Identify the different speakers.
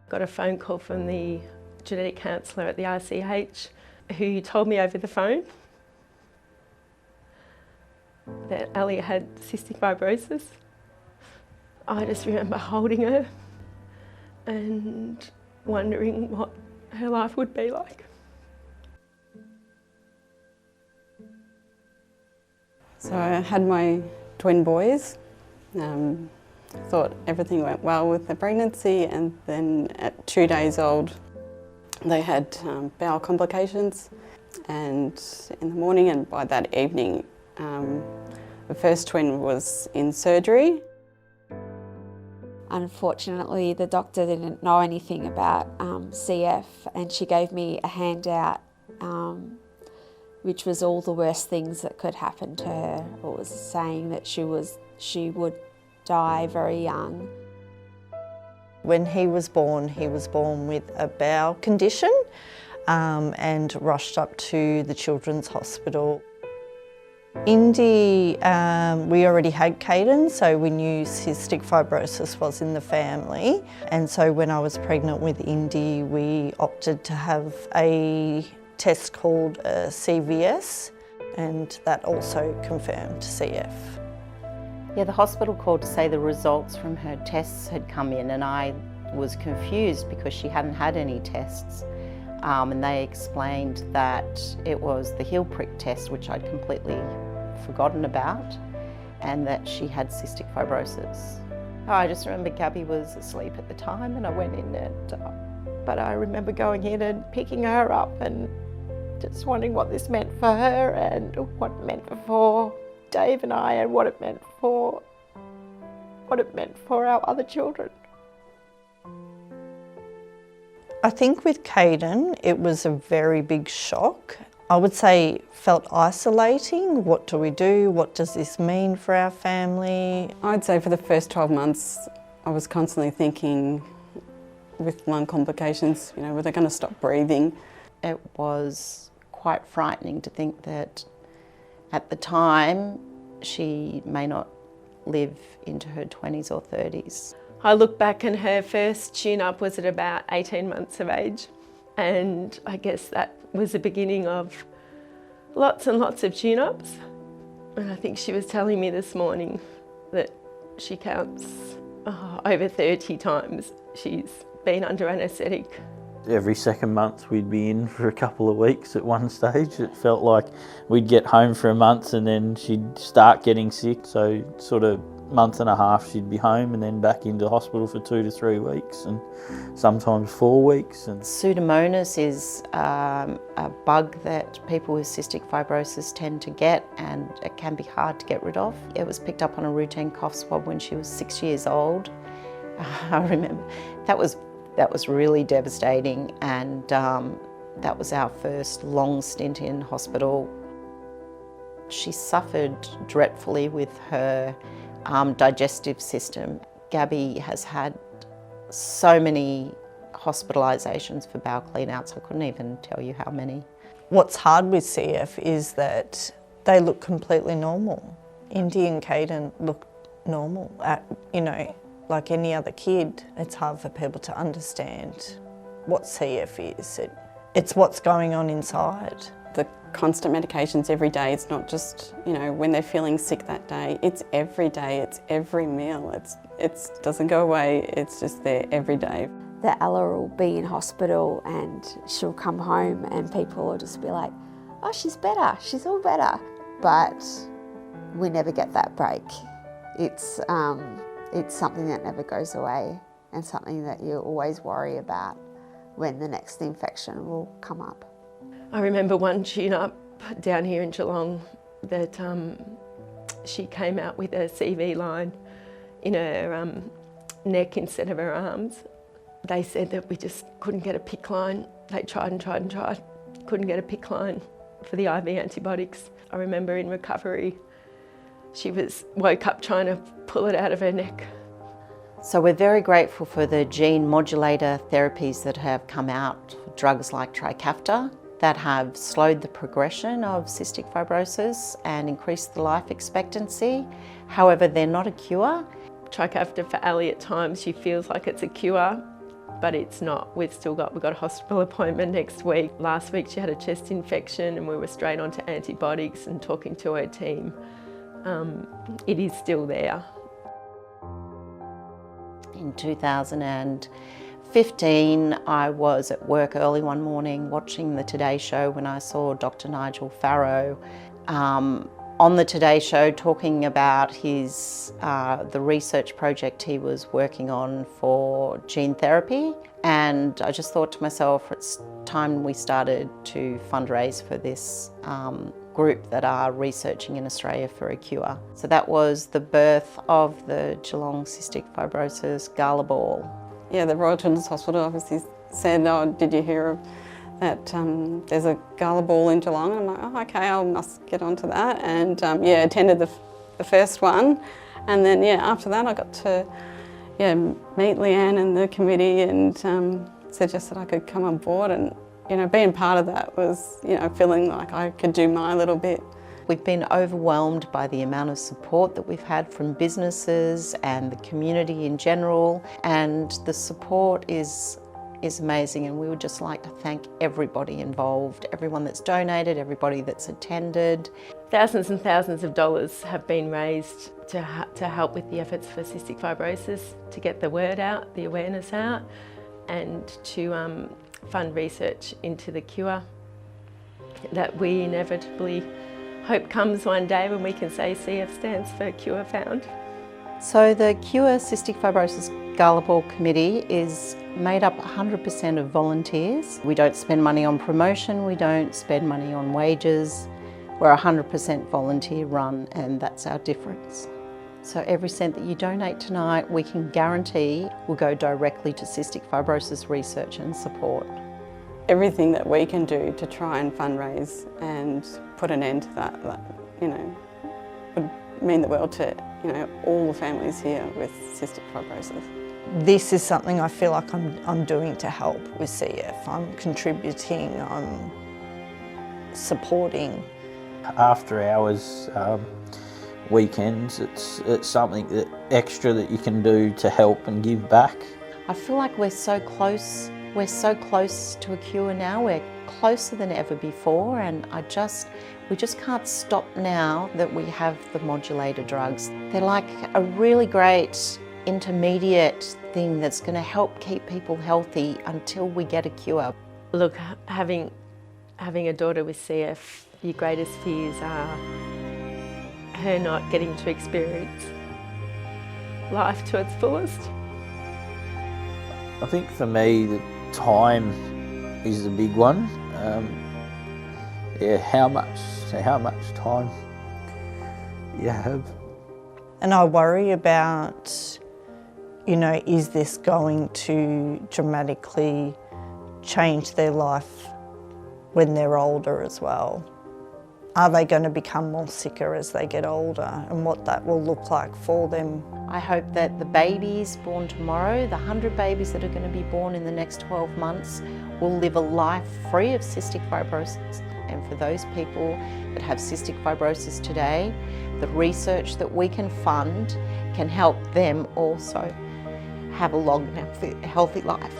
Speaker 1: Got a phone call from the genetic counsellor at the RCH who told me over the phone that Ali had cystic fibrosis. I just remember holding her and wondering what her life would be like.
Speaker 2: So I had my twin boys. Thought everything went well with the pregnancy, and then at 2 days old they had bowel complications, and in the morning and by that evening the first twin was in surgery.
Speaker 3: Unfortunately, the doctor didn't know anything about CF, and she gave me a handout which was all the worst things that could happen to her. It was saying that she would die very young.
Speaker 4: When he was born with a bowel condition and rushed up to the Children's Hospital. Indy, we already had Caden, so we knew cystic fibrosis was in the family. And so when I was pregnant with Indy, we opted to have a test called a CVS, and that also confirmed CF.
Speaker 5: Yeah, the hospital called to say the results from her tests had come in, and I was confused because she hadn't had any tests. And they explained that it was the heel prick test, which I'd completely forgotten about, and that she had cystic fibrosis. I just remember Gabby was asleep at the time, and I went in but I remember going in and picking her up and just wondering what this meant for her and what it meant for Dave and I, and what it meant for our other children.
Speaker 4: I think with Caden, it was a very big shock. I would say felt isolating. What do we do? What does this mean for our family?
Speaker 2: I'd say for the first 12 months I was constantly thinking, with lung complications, you know, were they going to stop breathing?
Speaker 5: It was quite frightening to think that at the time she may not live into her 20s or 30s.
Speaker 1: I look back and her first tune-up was at about 18 months of age, and I guess that was the beginning of lots and lots of tune-ups. And I think she was telling me this morning that she counts over 30 times she's been under anaesthetic.
Speaker 6: Every second month we'd be in for a couple of weeks at one stage. It felt like we'd get home for a month and then she'd start getting sick. So sort of month and a half she'd be home and then back into hospital for 2 to 3 weeks and sometimes 4 weeks. And
Speaker 5: Pseudomonas is a bug that people with cystic fibrosis tend to get, and it can be hard to get rid of. It was picked up on a routine cough swab when she was 6 years old. I remember that was really devastating, and that was our first long stint in hospital. She suffered dreadfully with her digestive system. Gabby has had so many hospitalisations for bowel clean-outs, I couldn't even tell you how many.
Speaker 4: What's hard with CF is that they look completely normal. Indy and Caden look normal, like any other kid. It's hard for people to understand what CF is. It's what's going on inside.
Speaker 2: The constant medications every day, it's not just, when they're feeling sick that day, it's every day, it's every meal, it doesn't go away, it's just there every day.
Speaker 3: That Ella will be in hospital and she'll come home and people will just be like, oh, she's better, she's all better. But we never get that break. It's something that never goes away, and something that you always worry about when the next infection will come up.
Speaker 1: I remember one tune-up down here in Geelong that she came out with a CV line in her neck instead of her arms. They said that we just couldn't get a PICC line. They tried and tried and tried, couldn't get a PICC line for the IV antibiotics. I remember in recovery, she woke up trying to pull it out of her neck.
Speaker 5: So we're very grateful for the gene modulator therapies that have come out, drugs like Trikafta, that have slowed the progression of cystic fibrosis and increased the life expectancy. However, they're not a cure.
Speaker 1: Trikafta for Ali, at times she feels like it's a cure. but it's not. We've got a hospital appointment next week. Last week she had a chest infection and we were straight onto antibiotics and talking to her team. It is still there.
Speaker 5: In 2015, I was at work early one morning watching the Today Show when I saw Dr. Nigel Farrow on the Today Show talking about his the research project he was working on for gene therapy, and I just thought to myself, it's time we started to fundraise for this group that are researching in Australia for a cure. So that was the birth of the Geelong Cystic Fibrosis Gala Ball.
Speaker 2: Yeah, the Royal Children's Hospital obviously said, oh, did you hear that there's a Gala Ball in Geelong? And I'm like, oh, okay, I must get onto that. And yeah, attended the first one. And then, yeah, after that I got to meet Leanne and the committee and suggested I could come on board. And being part of that was, feeling like I could do my little bit.
Speaker 5: We've been overwhelmed by the amount of support that we've had from businesses and the community in general, and the support is amazing, and we would just like to thank everybody involved, everyone that's donated, everybody that's attended.
Speaker 1: Thousands and thousands of dollars have been raised to help with the efforts for cystic fibrosis, to get the word out, the awareness out, and to fund research into the cure that we inevitably hope comes one day when we can say CF stands for Cure Found.
Speaker 5: So the Cure Cystic Fibrosis Gala Ball Committee is made up 100% of volunteers. We don't spend money on promotion, we don't spend money on wages. We're 100% volunteer run, and that's our difference. So every cent that you donate tonight, we can guarantee will go directly to cystic fibrosis research and support.
Speaker 2: Everything that we can do to try and fundraise and put an end to that, would mean the world to, all the families here with cystic fibrosis.
Speaker 4: This is something I feel like I'm doing to help with CF. I'm contributing, I'm supporting.
Speaker 6: After hours, weekends, it's something that extra that you can do to help and give back.
Speaker 5: I feel like we're so close. We're so close to a cure now. We're closer than ever before, and we just can't stop now that we have the modulator drugs. They're like a really great intermediate thing that's going to help keep people healthy until we get a cure.
Speaker 1: Look, having a daughter with CF, your greatest fears are her not getting to experience life to its fullest.
Speaker 6: I think for me, the time is the big one. How much time you have.
Speaker 4: And I worry about, is this going to dramatically change their life when they're older as well? Are they going to become more sicker as they get older, and what that will look like for them?
Speaker 5: I hope that the babies born tomorrow, the 100 babies that are going to be born in the next 12 months, will live a life free of cystic fibrosis. And for those people that have cystic fibrosis today, the research that we can fund can help them also have a long, healthy life.